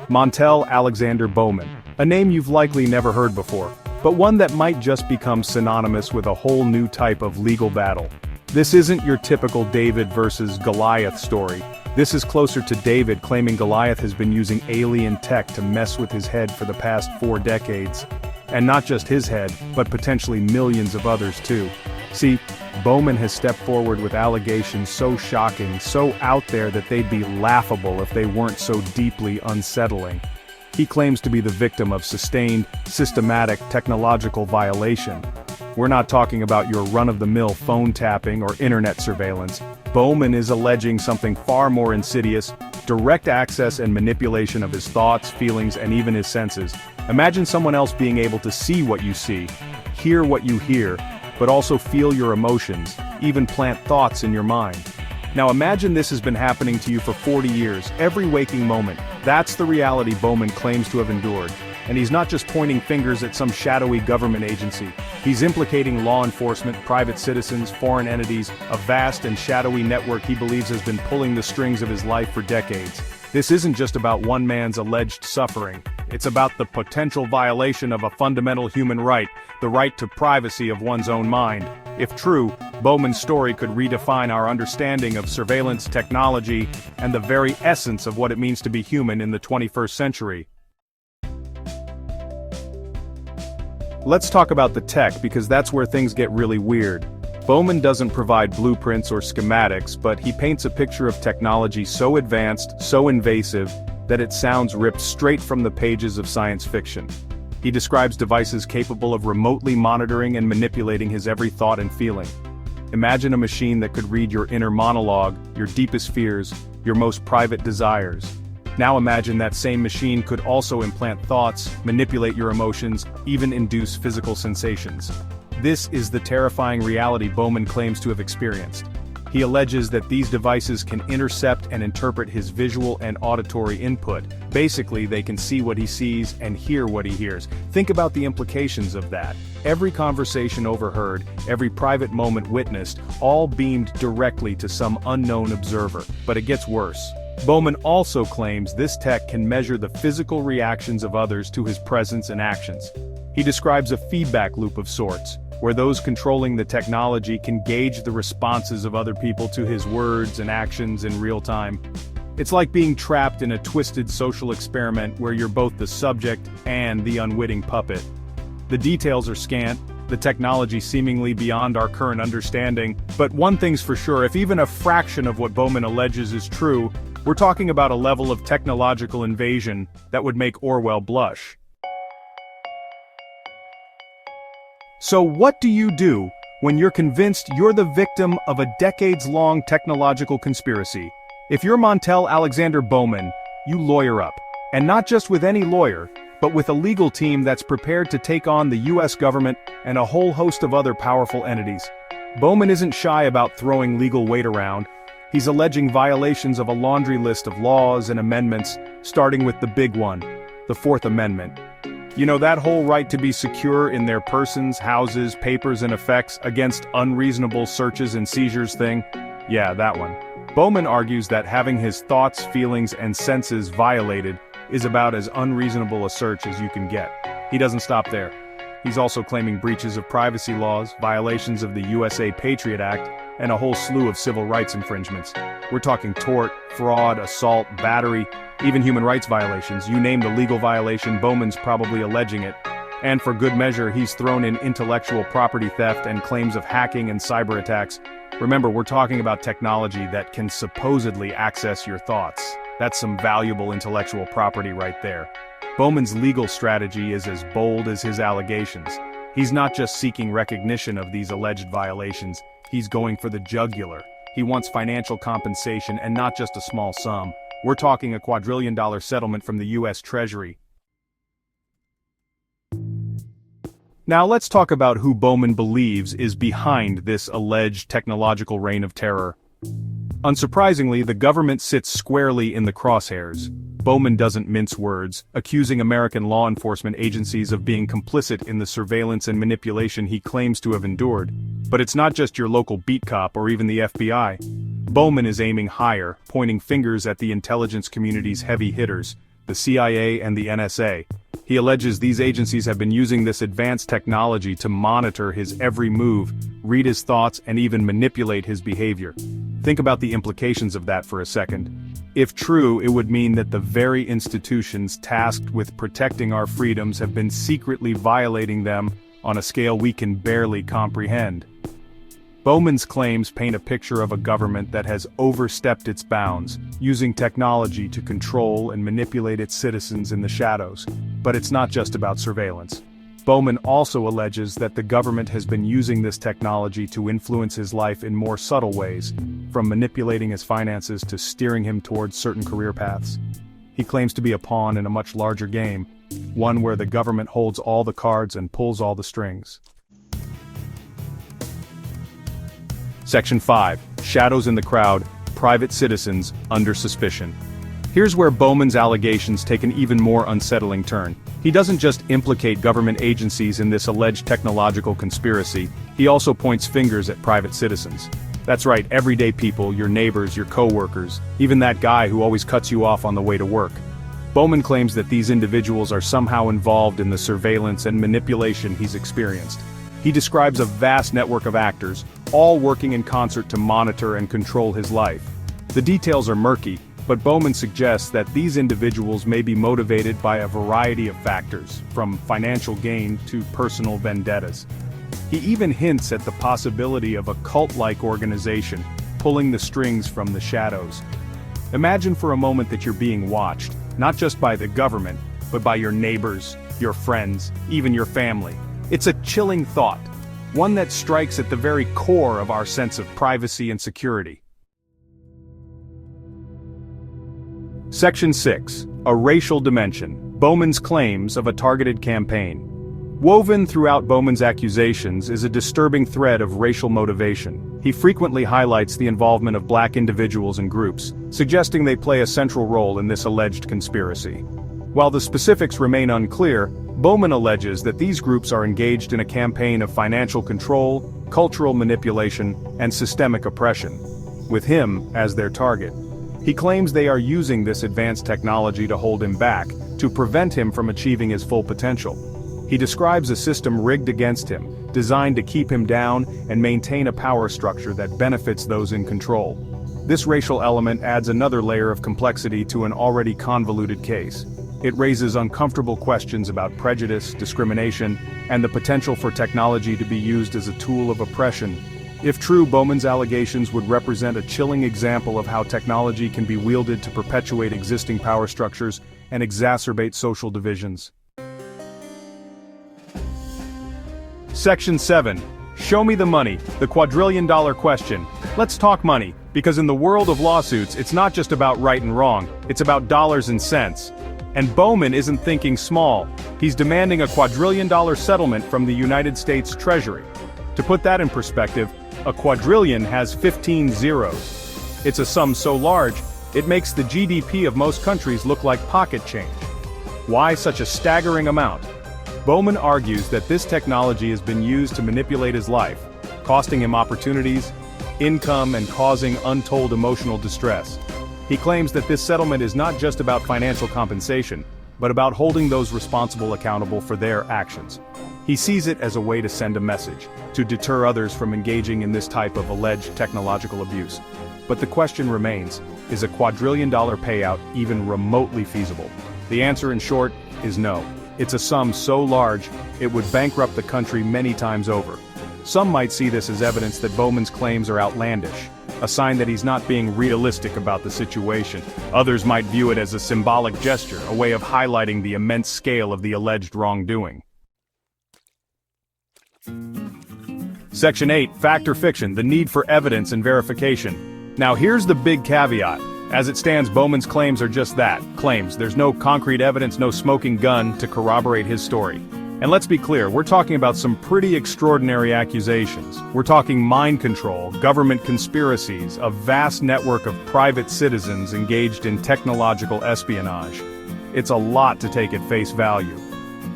Montel Alexander Bowman, a name you've likely never heard before, but one that might just become synonymous with a whole new type of legal battle. This isn't your typical David versus Goliath story. This is closer to David claiming Goliath has been using alien tech to mess with his head for the past 4 decades. And not just his head, but potentially millions of others too. See, Bowman has stepped forward with allegations so shocking, so out there that they'd be laughable if they weren't so deeply unsettling. He claims to be the victim of sustained, systematic technological violation. We're not talking about your run-of-the-mill phone tapping or internet surveillance. Bowman is alleging something far more insidious: direct access and manipulation of his thoughts, feelings, and even his senses. Imagine someone else being able to see what you see, hear what you hear, but also feel your emotions, even plant thoughts in your mind. Now imagine this has been happening to you for 40 years, every waking moment. That's the reality Bowman claims to have endured. And he's not just pointing fingers at some shadowy government agency. He's implicating law enforcement, private citizens, foreign entities, a vast and shadowy network he believes has been pulling the strings of his life for decades. This isn't just about one man's alleged suffering. It's about the potential violation of a fundamental human right, the right to privacy of one's own mind. If true, Bowman's story could redefine our understanding of surveillance technology and the very essence of what it means to be human in the 21st century. Let's talk about the tech, because that's where things get really weird. Bowman doesn't provide blueprints or schematics, but he paints a picture of technology so advanced, so invasive, that it sounds ripped straight from the pages of science fiction. He describes devices capable of remotely monitoring and manipulating his every thought and feeling. Imagine a machine that could read your inner monologue, your deepest fears, your most private desires. Now imagine that same machine could also implant thoughts, manipulate your emotions, even induce physical sensations. This is the terrifying reality Bowman claims to have experienced. He alleges that these devices can intercept and interpret his visual and auditory input. Basically, they can see what he sees and hear what he hears. Think about the implications of that. Every conversation overheard, every private moment witnessed, all beamed directly to some unknown observer. But it gets worse. Bowman also claims this tech can measure the physical reactions of others to his presence and actions. He describes a feedback loop of sorts, where those controlling the technology can gauge the responses of other people to his words and actions in real time. It's like being trapped in a twisted social experiment where you're both the subject and the unwitting puppet. The details are scant, the technology seemingly beyond our current understanding, but one thing's for sure: if even a fraction of what Bowman alleges is true, we're talking about a level of technological invasion that would make Orwell blush. So what do you do when you're convinced you're the victim of a decades-long technological conspiracy? If you're Montel Alexander Bowman, you lawyer up. And not just with any lawyer, but with a legal team that's prepared to take on the US government and a whole host of other powerful entities. Bowman isn't shy about throwing legal weight around. He's alleging violations of a laundry list of laws and amendments, starting with the big one, the Fourth Amendment. You know, that whole right to be secure in their persons, houses, papers, and effects against unreasonable searches and seizures thing? Yeah, that one. Bowman argues that having his thoughts, feelings, and senses violated is about as unreasonable a search as you can get. He doesn't stop there. He's also claiming breaches of privacy laws, violations of the USA Patriot Act, and a whole slew of civil rights infringements. We're talking tort, fraud, assault, battery, even human rights violations. You name the legal violation, Bowman's probably alleging it. And for good measure, he's thrown in intellectual property theft and claims of hacking and cyber attacks. Remember, we're talking about technology that can supposedly access your thoughts. That's some valuable intellectual property right there. Bowman's legal strategy is as bold as his allegations. He's not just seeking recognition of these alleged violations, he's going for the jugular. He wants financial compensation, and not just a small sum. We're talking a quadrillion-dollar settlement from the US Treasury. Now let's talk about who Bowman believes is behind this alleged technological reign of terror. Unsurprisingly, the government sits squarely in the crosshairs. Bowman doesn't mince words, accusing American law enforcement agencies of being complicit in the surveillance and manipulation he claims to have endured. But it's not just your local beat cop or even the FBI. Bowman is aiming higher, pointing fingers at the intelligence community's heavy hitters, the CIA and the NSA. He alleges these agencies have been using this advanced technology to monitor his every move, read his thoughts, and even manipulate his behavior. Think about the implications of that for a second. If true, it would mean that the very institutions tasked with protecting our freedoms have been secretly violating them on a scale we can barely comprehend. Bowman's claims paint a picture of a government that has overstepped its bounds, using technology to control and manipulate its citizens in the shadows. But it's not just about surveillance. Bowman also alleges that the government has been using this technology to influence his life in more subtle ways, from manipulating his finances to steering him towards certain career paths. He claims to be a pawn in a much larger game, one where the government holds all the cards and pulls all the strings. Section 5. Shadows in the crowd, private citizens under suspicion. Here's where Bowman's allegations take an even more unsettling turn. He doesn't just implicate government agencies in this alleged technological conspiracy, he also points fingers at private citizens. That's right, everyday people, your neighbors, your co-workers, even that guy who always cuts you off on the way to work. Bowman claims that these individuals are somehow involved in the surveillance and manipulation he's experienced. He describes a vast network of actors, all working in concert to monitor and control his life. The details are murky, but Bowman suggests that these individuals may be motivated by a variety of factors, from financial gain to personal vendettas. He even hints at the possibility of a cult-like organization, pulling the strings from the shadows. Imagine for a moment that you're being watched, not just by the government, but by your neighbors, your friends, even your family. It's a chilling thought, one that strikes at the very core of our sense of privacy and security. Section 6. A racial dimension. Bowman's claims of a targeted campaign. Woven throughout Bowman's accusations is a disturbing thread of racial motivation. He frequently highlights the involvement of black individuals and groups, suggesting they play a central role in this alleged conspiracy. While the specifics remain unclear, Bowman alleges that these groups are engaged in a campaign of financial control, cultural manipulation, and systemic oppression, with him as their target. He claims they are using this advanced technology to hold him back, to prevent him from achieving his full potential. He describes a system rigged against him, designed to keep him down and maintain a power structure that benefits those in control. This racial element adds another layer of complexity to an already convoluted case. It raises uncomfortable questions about prejudice, discrimination, and the potential for technology to be used as a tool of oppression. If true, Bowman's allegations would represent a chilling example of how technology can be wielded to perpetuate existing power structures and exacerbate social divisions. Section 7. Show me the money, the quadrillion-dollar question. Let's talk money, because in the world of lawsuits, it's not just about right and wrong, it's about dollars and cents. And Bowman isn't thinking small. He's demanding a quadrillion-dollar settlement from the United States Treasury. To put that in perspective, a quadrillion has 15 zeros. It's a sum so large, it makes the GDP of most countries look like pocket change. Why such a staggering amount? Bowman argues that this technology has been used to manipulate his life, costing him opportunities, income, and causing untold emotional distress. He claims that this settlement is not just about financial compensation, but about holding those responsible accountable for their actions. He sees it as a way to send a message, to deter others from engaging in this type of alleged technological abuse. But the question remains, is a quadrillion-dollar payout even remotely feasible? The answer, in short, is no. It's a sum so large, it would bankrupt the country many times over. Some might see this as evidence that Bowman's claims are outlandish, a sign that he's not being realistic about the situation. Others might view it as a symbolic gesture, a way of highlighting the immense scale of the alleged wrongdoing. Section 8. Fact or fiction, the need for evidence and verification. Now here's the big caveat. As it stands, Bowman's claims are just that, claims. There's no concrete evidence, no smoking gun to corroborate his story. And let's be clear, we're talking about some pretty extraordinary accusations. We're talking mind control, government conspiracies, a vast network of private citizens engaged in technological espionage. It's a lot to take at face value.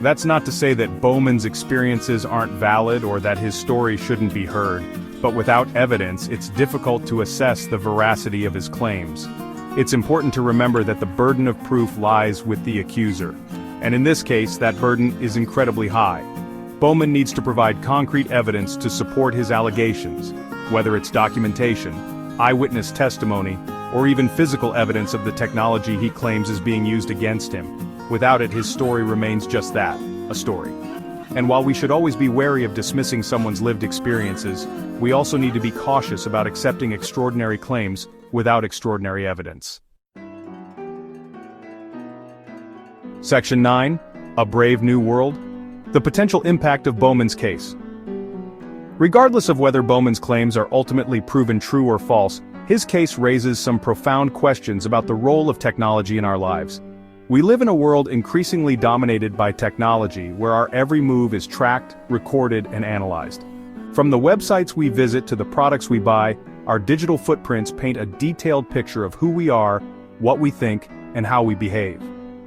That's not to say that Bowman's experiences aren't valid or that his story shouldn't be heard, but without evidence, it's difficult to assess the veracity of his claims. It's important to remember that the burden of proof lies with the accuser. And in this case, that burden is incredibly high. Bowman needs to provide concrete evidence to support his allegations, whether it's documentation, eyewitness testimony, or even physical evidence of the technology he claims is being used against him. Without it, his story remains just that, a story. And while we should always be wary of dismissing someone's lived experiences, we also need to be cautious about accepting extraordinary claims without extraordinary evidence. Section 9. A Brave New World. The potential impact of Bowman's case. Regardless of whether Bowman's claims are ultimately proven true or false, his case raises some profound questions about the role of technology in our lives. We live in a world increasingly dominated by technology, where our every move is tracked, recorded, and analyzed. From the websites we visit to the products we buy, our digital footprints paint a detailed picture of who we are, what we think, and how we behave.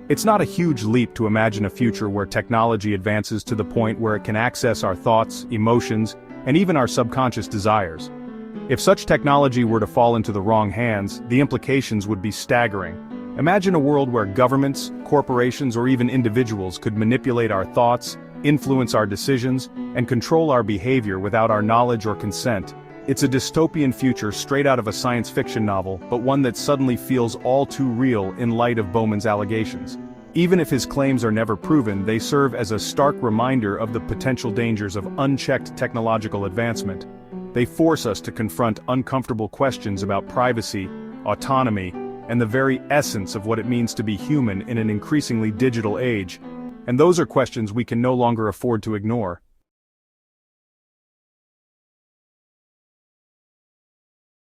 It's not a huge leap to imagine a future where technology advances to the point where it can access our thoughts, emotions, and even our subconscious desires. If such technology were to fall into the wrong hands, the implications would be staggering. Imagine a world where governments, corporations, or even individuals could manipulate our thoughts, influence our decisions, and control our behavior without our knowledge or consent. It's a dystopian future straight out of a science fiction novel, but one that suddenly feels all too real in light of Bowman's allegations. Even if his claims are never proven, they serve as a stark reminder of the potential dangers of unchecked technological advancement. They force us to confront uncomfortable questions about privacy, autonomy, and the very essence of what it means to be human in an increasingly digital age. And those are questions we can no longer afford to ignore.